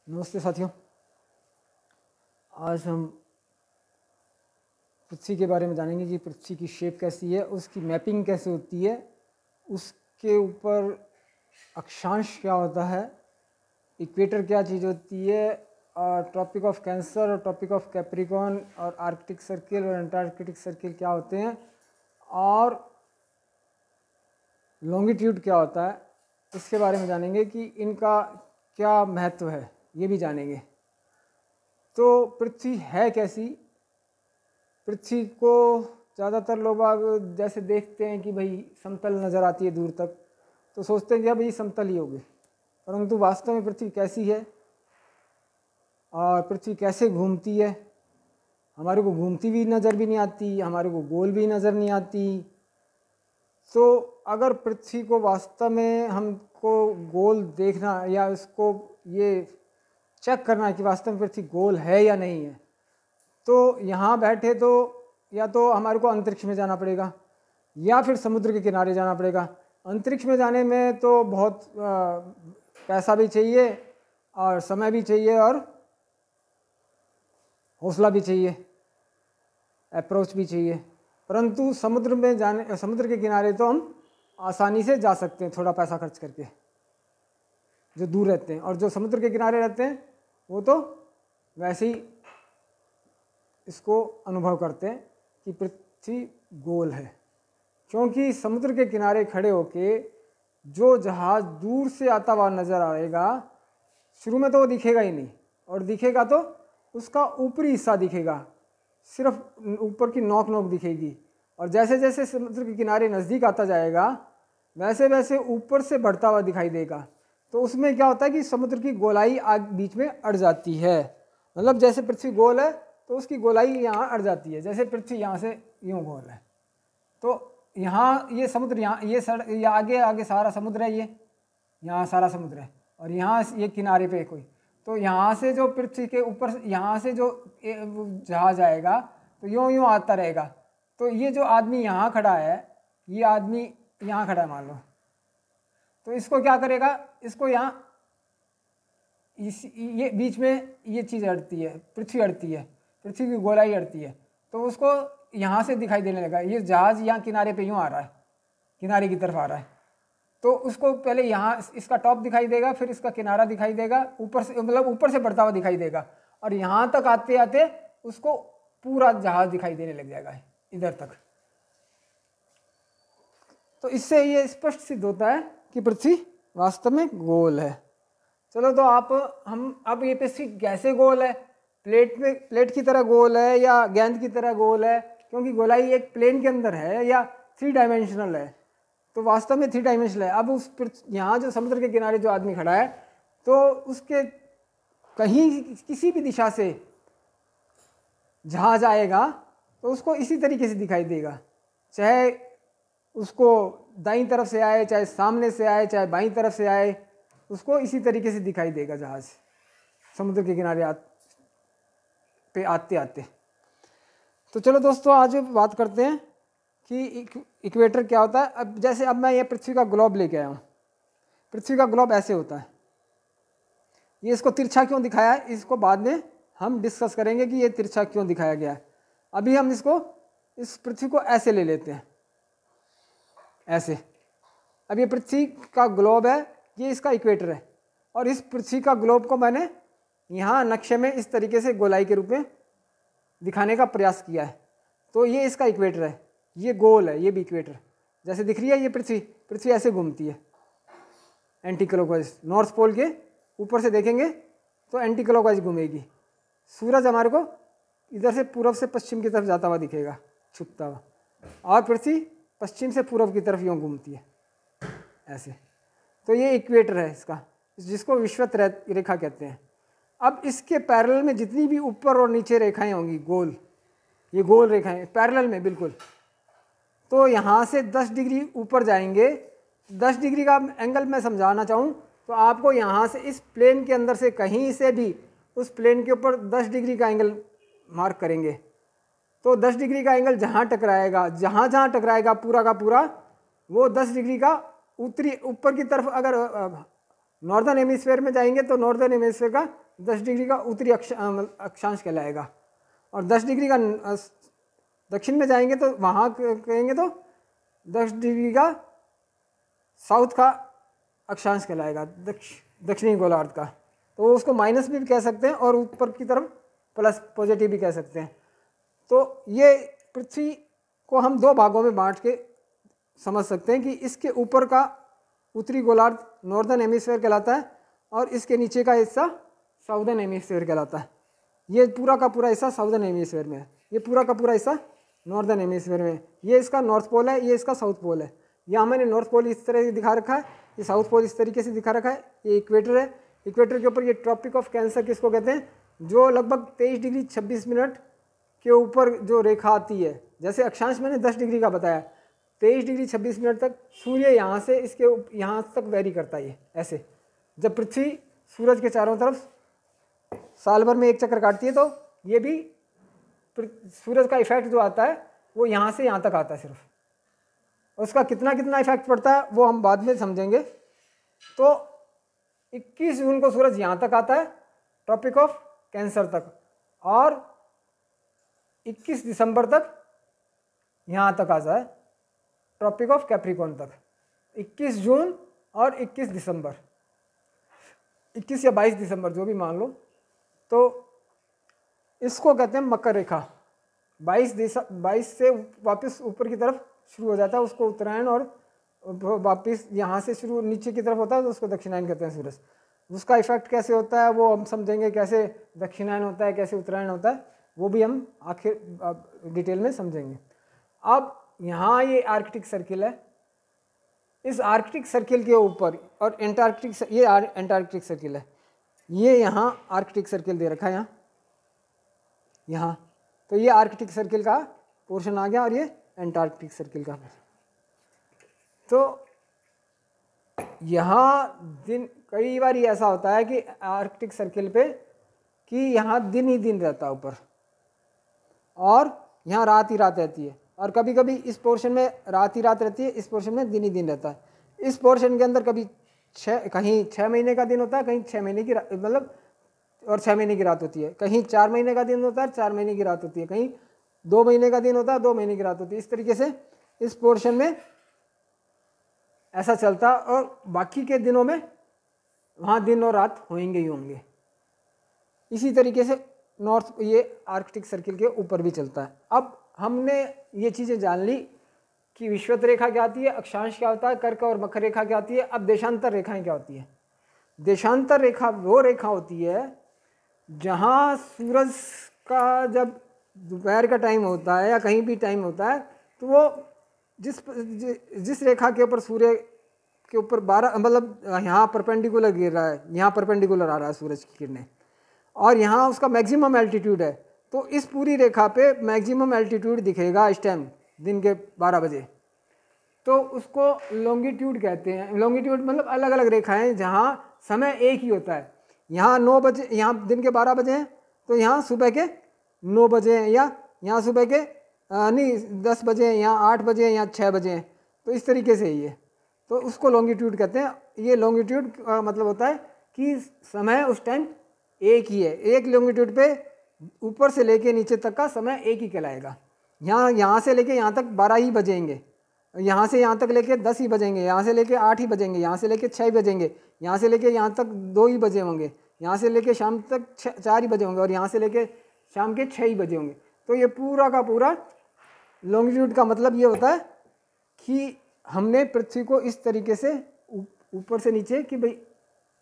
नमस्ते साथियों, आज हम पृथ्वी के बारे में जानेंगे कि पृथ्वी की शेप कैसी है, उसकी मैपिंग कैसे होती है, उसके ऊपर अक्षांश क्या होता है, इक्वेटर क्या चीज़ होती है, और ट्रॉपिक ऑफ कैंसर और ट्रॉपिक ऑफ कैप्रिकॉर्न और आर्कटिक सर्किल और अंटार्कटिक सर्किल क्या होते हैं, और लॉन्गिट्यूड क्या होता है, इसके बारे में जानेंगे कि इनका क्या महत्व है, ये भी जानेंगे। तो पृथ्वी है कैसी? पृथ्वी को ज़्यादातर लोग जैसे देखते हैं कि भाई समतल नज़र आती है दूर तक, तो सोचते हैं कि भाई समतल ही होगी, परंतु वास्तव में पृथ्वी कैसी है और पृथ्वी कैसे घूमती है, हमारे को घूमती भी नज़र भी नहीं आती, हमारे को गोल भी नज़र नहीं आती। तो अगर पृथ्वी को वास्तव में हमको गोल देखना या उसको ये चेक करना कि वास्तव में पृथ्वी गोल है या नहीं है, तो यहाँ बैठे तो या तो हमारे को अंतरिक्ष में जाना पड़ेगा या फिर समुद्र के किनारे जाना पड़ेगा। अंतरिक्ष में जाने में तो बहुत पैसा भी चाहिए और समय भी चाहिए और हौसला भी चाहिए, अप्रोच भी चाहिए, परंतु समुद्र में जाने, समुद्र के किनारे तो हम आसानी से जा सकते हैं थोड़ा पैसा खर्च करके, जो दूर रहते हैं। और जो समुद्र के किनारे रहते हैं वो तो वैसे ही इसको अनुभव करते हैं कि पृथ्वी गोल है, क्योंकि समुद्र के किनारे खड़े होके जो जहाज़ दूर से आता हुआ नज़र आएगा, शुरू में तो वो दिखेगा ही नहीं, और दिखेगा तो उसका ऊपरी हिस्सा दिखेगा, सिर्फ ऊपर की नोक नोक दिखेगी। और जैसे जैसे समुद्र के किनारे नज़दीक आता जाएगा वैसे वैसे ऊपर से बढ़ता हुआ दिखाई देगा। तो उसमें क्या होता है कि समुद्र की गोलाई बीच में अड़ जाती है, मतलब जैसे पृथ्वी गोल है तो उसकी गोलाई यहाँ अड़ जाती है, जैसे पृथ्वी यहाँ से यूँ गोल है तो यहाँ ये समुद्र, यहाँ ये आगे आगे सारा समुद्र है, ये यहाँ सारा समुद्र है, और यहाँ ये किनारे पे कोई, तो यहाँ से जो पृथ्वी के ऊपर यहाँ से जो जहाज आएगा तो यूँ यूँ आता रहेगा। तो ये जो आदमी यहाँ खड़ा है, ये आदमी यहाँ खड़ा है मान लो, तो इसको क्या करेगा, इसको यहाँ ये बीच में ये चीज़ अड़ती है, पृथ्वी अड़ती है, पृथ्वी की गोलाई अड़ती है, तो उसको यहाँ से दिखाई देने लगा। ये जहाज़ यहाँ किनारे पे यूँ आ रहा है, किनारे की तरफ आ रहा है, तो उसको पहले यहाँ इसका टॉप दिखाई देगा, फिर इसका किनारा दिखाई देगा, ऊपर से मतलब ऊपर से बढ़ता हुआ दिखाई देगा, और यहाँ तक आते आते उसको पूरा जहाज़ दिखाई देने लग जाएगा इधर तक। तो इससे ये स्पष्ट सिद्ध होता है कि पृथ्वी वास्तव में गोल है। चलो तो हम अब ये पृथ्वी कैसे गोल है, प्लेट की तरह गोल है या गेंद की तरह गोल है, क्योंकि गोलाई एक प्लेन के अंदर है, या 3 डायमेंशनल है, तो वास्तव में 3 डायमेंशनल है। अब उस यहाँ जो समुद्र के किनारे जो आदमी खड़ा है, तो उसके कहीं किसी भी दिशा से जहाज आएगा तो उसको इसी तरीके से दिखाई देगा, चाहे उसको दाईं तरफ से आए, चाहे सामने से आए, चाहे बाईं तरफ से आए, उसको इसी तरीके से दिखाई देगा जहाज समुद्र के किनारे पे आते आते। तो चलो दोस्तों, आज बात करते हैं कि इक्वेटर क्या होता है। अब जैसे अब मैं ये पृथ्वी का ग्लोब लेके आया हूँ, पृथ्वी का ग्लोब ऐसे होता है, ये इसको तिरछा क्यों दिखाया है इसको बाद में हम डिस्कस करेंगे कि ये तिरछा क्यों दिखाया गया है। अभी हम इस पृथ्वी को ऐसे ले लेते हैं, ऐसे। अब ये पृथ्वी का ग्लोब है, ये इसका इक्वेटर है, और इस पृथ्वी का ग्लोब को मैंने यहाँ नक्शे में इस तरीके से गोलाई के रूप में दिखाने का प्रयास किया है। तो ये इसका इक्वेटर है, ये गोल है, ये भी इक्वेटर जैसे दिख रही है। ये पृथ्वी ऐसे घूमती है एंटी क्लॉकवाइज, नॉर्थ पोल के ऊपर से देखेंगे तो एंटी क्लॉकवाइज घूमेगी। सूरज हमारे को इधर से पूर्व से पश्चिम की तरफ जाता हुआ दिखेगा, छुपता हुआ, और पृथ्वी पश्चिम से पूर्व की तरफ यूँ घूमती है ऐसे। तो ये इक्वेटर है इसका, जिसको विषुवत रेखा कहते हैं। अब इसके पैरेलल में जितनी भी ऊपर और नीचे रेखाएं होंगी गोल, ये गोल रेखाएं पैरेलल में बिल्कुल, तो यहाँ से 10 डिग्री ऊपर जाएंगे। 10 डिग्री का एंगल मैं समझाना चाहूँ तो आपको यहाँ से इस प्लेन के अंदर से कहीं से भी उस प्लेन के ऊपर 10 डिग्री का एंगल मार्क करेंगे, तो 10 डिग्री का एंगल जहाँ टकराएगा, जहाँ जहाँ टकराएगा पूरा का पूरा, वो 10 डिग्री का ऊपर की तरफ अगर नॉर्दर्न हेमिस्फेयर में जाएंगे तो नॉर्दर्न हेमिस्फेयर का 10 डिग्री का उत्तरी अक्षांश कहलाएगा, और 10 डिग्री का दक्षिण में जाएंगे तो वहाँ कहेंगे तो 10 डिग्री का साउथ का अक्षांश कहलाएगा, दक्षिणी गोलार्ध का। तो उसको माइनस भी कह सकते हैं और ऊपर की तरफ प्लस पॉजिटिव भी कह सकते हैं। तो ये पृथ्वी को हम दो भागों में बांट के समझ सकते हैं कि इसके ऊपर का उत्तरी गोलार्ध नॉर्दर्न हेमिस्फीयर कहलाता है और इसके नीचे का हिस्सा साउदर्न हेमिस्फीयर कहलाता है। ये पूरा का पूरा हिस्सा साउदर्न हेमिस्फीयर में है, ये पूरा का पूरा हिस्सा नॉर्दर्न हेमिस्फीयर में है। ये इसका नॉर्थ पोल है, ये इसका साउथ पोल है। यहाँ मैंने नॉर्थ पोल इस तरह से दिखा रखा है, ये साउथ पोल इस तरीके से दिखा रखा है। ये इक्वेटर है, इक्वेटर के ऊपर ये ट्रॉपिक ऑफ कैंसर किसको कहते हैं, जो लगभग 23 डिग्री 26 मिनट के ऊपर जो रेखा आती है। जैसे अक्षांश मैंने 10 डिग्री का बताया, 23 डिग्री 26 मिनट तक सूर्य यहाँ से इसके यहाँ तक वेरी करता है। ये ऐसे जब पृथ्वी सूरज के चारों तरफ साल भर में एक चक्कर काटती है तो ये भी सूरज का इफेक्ट जो आता है वो यहाँ से यहाँ तक आता है सिर्फ। उसका कितना कितना इफेक्ट पड़ता है वो हम बाद में समझेंगे। तो 21 जून को सूरज यहाँ तक आता है ट्रॉपिक ऑफ कैंसर तक, और 21 दिसंबर तक यहाँ तक आ जाए ट्रॉपिक ऑफ कैप्रिकॉर्न तक। 21 जून और 21 दिसंबर, 21 या 22 दिसंबर जो भी मान लो, तो इसको कहते हैं मकर रेखा। 22 से वापस ऊपर की तरफ शुरू हो जाता है, उसको उत्तरायण, और वापस यहाँ से शुरू नीचे की तरफ होता है तो उसको दक्षिणायन कहते हैं सूरज। उसका इफेक्ट कैसे होता है वो हम समझेंगे, कैसे दक्षिणायन होता है, कैसे उत्तरायण होता है, वो भी हम आखिर डिटेल में समझेंगे। अब यहाँ ये आर्कटिक सर्किल है, इस आर्कटिक सर्किल के ऊपर, और एंटार्कटिक, ये एंटार्कटिक सर्किल है, ये यहाँ आर्कटिक सर्किल दे रखा है यहाँ, तो ये आर्कटिक सर्किल का पोर्शन आ गया और ये एंटार्कटिक सर्किल का। तो यहाँ दिन कई बार ऐसा होता है कि आर्कटिक सर्किल पे कि यहाँ दिन ही दिन रहता है ऊपर और यहाँ रात ही रात रहती है, और कभी कभी इस पोर्शन में रात ही रात रहती है, इस पोर्शन में दिन ही दिन रहता है। इस पोर्शन के अंदर कभी कहीं 6 महीने का दिन होता है, कहीं 6 महीने की मतलब और 6 महीने की रात होती है, कहीं 4 महीने का दिन होता है, 4 महीने की रात होती है, कहीं 2 महीने का दिन होता है, 2 महीने की रात होती है। इस तरीके से इस पोर्शन में ऐसा चलता, और बाकी के दिनों में वहाँ दिन और रात होंगे ही होंगे। इसी तरीके से नॉर्थ ये आर्कटिक सर्किल के ऊपर भी चलता है। अब हमने ये चीज़ें जान ली कि विषुवत रेखा क्या आती है, अक्षांश क्या होता है, कर्क और मकर रेखा क्या आती है। अब देशांतर रेखाएं क्या होती है। देशांतर रेखा वो रेखा होती है जहाँ सूरज का जब दोपहर का टाइम होता है या कहीं भी टाइम होता है तो वो जिस रेखा के ऊपर सूर्य के ऊपर 12 मतलब यहाँ परपेंडिकुलर गिर रहा है, यहाँ परपेंडिकुलर आ रहा है सूरज की किरणें, और यहाँ उसका मैक्सिमम एल्टीट्यूड है, तो इस पूरी रेखा पे मैक्सिमम एल्टीट्यूड दिखेगा इस टाइम दिन के 12 बजे, तो उसको लॉन्गिट्यूड कहते हैं। लॉन्गिट्यूड मतलब अलग अलग रेखाएं जहाँ समय एक ही होता है। यहाँ 9 बजे, यहाँ दिन के 12 बजे हैं तो यहाँ सुबह के 9 बजे हैं, या यहाँ सुबह के नहीं 10 बजे हैं, यहाँ 8 बजे हैं, यहाँ 6 बजे हैं, तो इस तरीके से ये, तो उसको लॉन्गिट्यूड कहते हैं। ये लॉन्गिट्यूड मतलब होता है कि समय उस टाइम एक ही है, एक लॉन्गिट्यूड पे ऊपर से लेके नीचे तक का समय एक ही कहलाएगा। यहाँ से लेके यहाँ तक 12 ही बजेंगे, यहाँ से यहाँ तक लेके 10 ही बजेंगे, यहाँ से लेके 8 ही बजेंगे, यहाँ से लेके 6 ही बजेंगे, यहाँ से लेके यहाँ तक 2 ही बजे होंगे, यहाँ से लेके शाम तक 4 ही बजे होंगे, और यहाँ से लेके शाम के 6 ही बजे होंगे। तो ये पूरा का पूरा लॉन्गिट्यूड का मतलब ये होता है कि हमने पृथ्वी को इस तरीके से ऊपर से नीचे कि भाई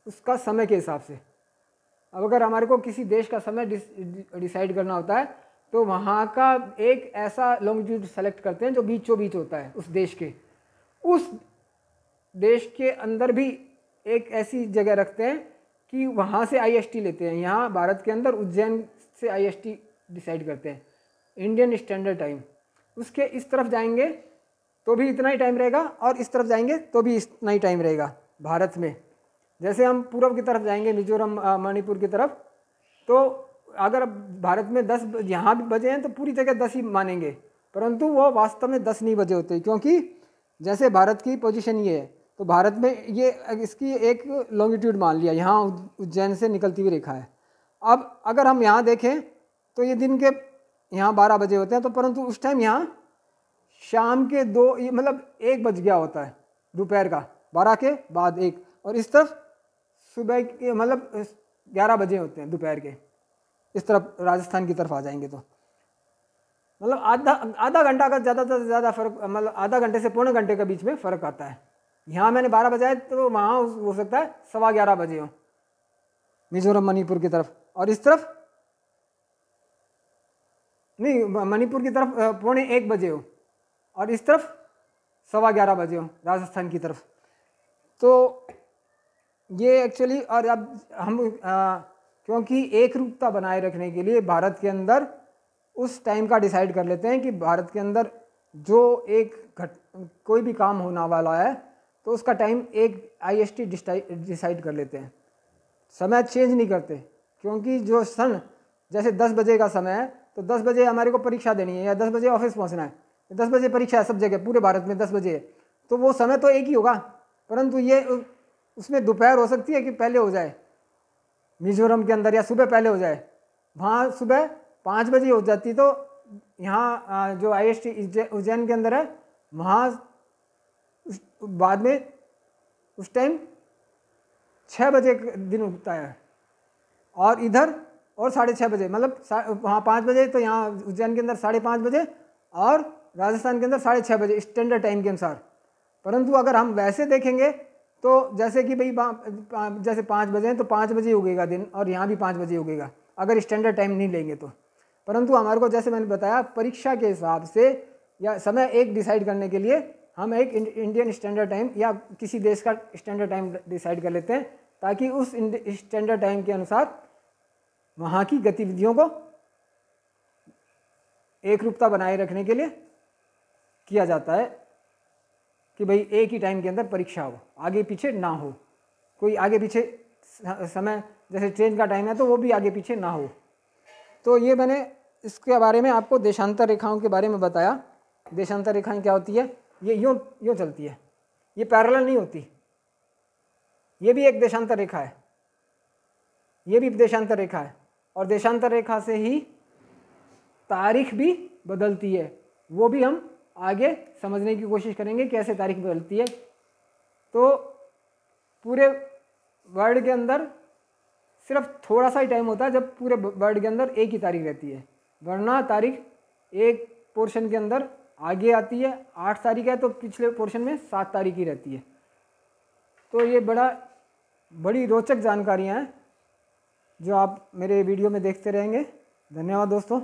उसका समय के हिसाब से, अब अगर हमारे को किसी देश का समय डिसाइड करना होता है तो वहाँ का एक ऐसा लॉन्गिट्यूड सेलेक्ट करते हैं जो बीचों बीच होता है उस देश के अंदर भी एक ऐसी जगह रखते हैं कि वहाँ से IST लेते हैं। यहाँ भारत के अंदर उज्जैन से IST डिसाइड करते हैं, इंडियन स्टैंडर्ड टाइम। उसके इस तरफ जाएंगे तो भी इतना ही टाइम रहेगा, और इस तरफ जाएंगे तो भी इतना ही टाइम रहेगा भारत में। जैसे हम पूर्व की तरफ जाएंगे मिजोरम मणिपुर की तरफ, तो अगर भारत में 10 यहाँ भी बजे हैं तो पूरी जगह 10 ही मानेंगे, परंतु वो वास्तव में 10 नहीं बजे होते, क्योंकि जैसे भारत की पोजीशन ये है, तो भारत में ये इसकी एक लॉन्गिट्यूड मान लिया, यहाँ उज्जैन से निकलती हुई रेखा है। अब अगर हम यहाँ देखें तो ये दिन के यहाँ 12 बजे होते हैं, तो परंतु उस टाइम यहाँ शाम के 2 मतलब 1 बज गया होता है, दोपहर का 12 के बाद 1, और इस तरफ सुबह के मतलब 11 बजे होते हैं दोपहर के। इस तरफ राजस्थान की तरफ आ जाएंगे तो मतलब आधा घंटा का ज़्यादा से ज़्यादा फर्क, मतलब आधा घंटे से पौने घंटे के बीच में फ़र्क आता है। यहाँ मैंने 12 बजाए तो वहाँ हो सकता है 11:15 बजे हो मिजोरम मणिपुर की तरफ, और इस तरफ नहीं, मणिपुर की तरफ 1:45 बजे हो, और इस तरफ 11:15 बजे हो राजस्थान की तरफ। तो ये एक्चुअली, और अब हम क्योंकि एक रूपता बनाए रखने के लिए भारत के अंदर उस टाइम का डिसाइड कर लेते हैं कि भारत के अंदर जो कोई भी काम होने वाला है तो उसका टाइम एक IST डिसाइड कर लेते हैं, समय चेंज नहीं करते। क्योंकि जो जैसे 10 बजे का समय है तो 10 बजे हमारे को परीक्षा देनी है या 10 बजे ऑफिस पहुंचना है, 10 बजे परीक्षा है सब जगह, पूरे भारत में 10 बजे है, तो वो समय तो एक ही होगा, परंतु ये उसमें दोपहर हो सकती है कि पहले हो जाए मिजोरम के अंदर, या सुबह पहले हो जाए, वहाँ सुबह 5 बजे हो जाती, तो यहाँ जो IST उज्जैन के अंदर है वहाँ बाद में उस टाइम 6 बजे दिन उगता है, और इधर और 6:30 बजे, मतलब वहाँ 5 बजे, तो यहाँ उज्जैन के अंदर 5:30 बजे और राजस्थान के अंदर 6:30 बजे स्टैंडर्ड टाइम के अनुसार। परंतु अगर हम वैसे देखेंगे तो जैसे कि भाई जैसे 5 बजे हैं तो 5 बजे उगेगा दिन, और यहाँ भी 5 बजे उगेगा अगर स्टैंडर्ड टाइम नहीं लेंगे तो। परंतु हमारे को जैसे मैंने बताया परीक्षा के हिसाब से या समय एक डिसाइड करने के लिए हम एक इंडियन स्टैंडर्ड टाइम या किसी देश का स्टैंडर्ड टाइम डिसाइड कर लेते हैं, ताकि उस स्टैंडर्ड टाइम के अनुसार वहाँ की गतिविधियों को एक रूपता बनाए रखने के लिए किया जाता है कि भाई एक ही टाइम के अंदर परीक्षा हो, आगे पीछे ना हो, कोई आगे पीछे समय, जैसे ट्रेन का टाइम है तो वो भी आगे पीछे ना हो। तो ये मैंने इसके बारे में आपको देशांतर रेखाओं के बारे में बताया। देशांतर रेखाएं क्या होती है, ये यूँ चलती है, ये पैरेलल नहीं होती, ये भी एक देशांतर रेखा है, ये भी देशांतर रेखा है, और देशांतर रेखा से ही तारीख भी बदलती है, वो भी हम आगे समझने की कोशिश करेंगे कैसे तारीख बदलती है। तो पूरे वर्ल्ड के अंदर सिर्फ थोड़ा सा ही टाइम होता है जब पूरे वर्ल्ड के अंदर एक ही तारीख रहती है, वरना तारीख एक पोर्शन के अंदर आगे आती है। 8 तारीख है तो पिछले पोर्शन में 7 तारीख ही रहती है। तो ये बड़ी रोचक जानकारियाँ हैं जो आप मेरे वीडियो में देखते रहेंगे। धन्यवाद दोस्तों।